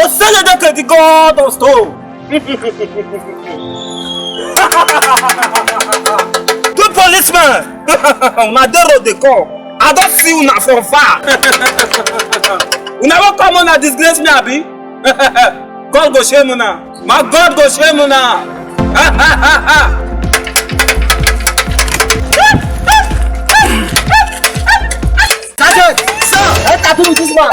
Osedineke, the god of stone. Two policemen. Una dey road dey come. I don't see una from far. Una won't come on and disgrace me, abi? God go shame una. My God go shame una. Sergeant, sir, let's tattoo with this man.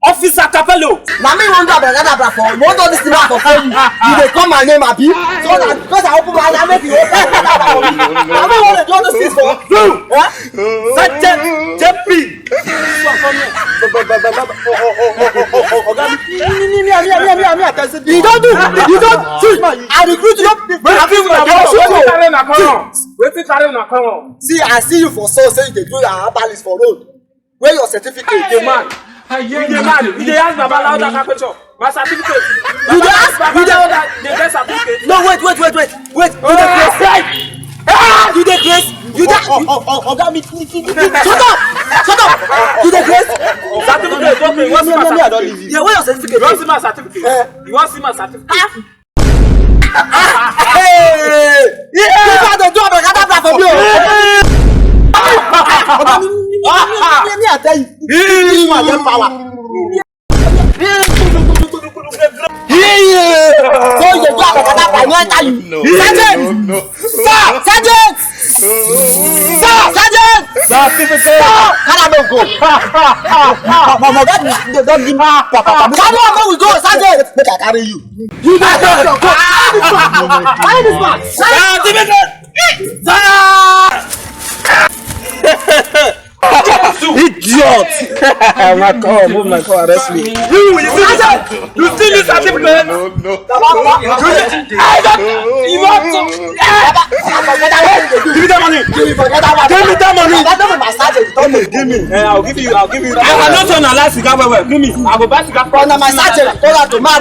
Officer Capello. Now me wonder about for what all this thing for you. You dey call my name abi? So that because I open my eye make you open. I don't want to do all those things for you. Sergeant JP. You don't do. See, I recruit you. See, I see you for so say you dey do your Haberlist for road. Where your certificate dey man? You dey ask Baba Lauda Capello. My certificate. You dey ask? You dey get certificate. No, wait. You dey grace. You dey Oga me. Shut up. You dey grace. Certificate. Okay, you want see my certificate? Yeah, where your certificate? You want see my certificate? You want see my certificate? Hey! Yeah! You got to do a better for me. Let me tell you. This one get power. So you do a better for me. Sergeant! Sir! Sergeant! Sergeant! Certificate. Can I go? Mama, don't give me papa. Can we go, Sergeant? Make I carry you. You don't go. Why this man? Certificate. Idiot! Move my car, arrest me. You still use certificate? No. You want to? Give me that money. Give me. I'll give you. I'm not on a last cigar. Give me. I will buy cigar. My sergeant, to my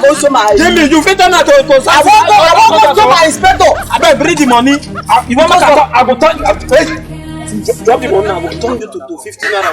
give me. You fit turn to. I won't go my inspector. I better bring the money. You want me to? I will turn. Drop the money. I will turn you to 15 naira.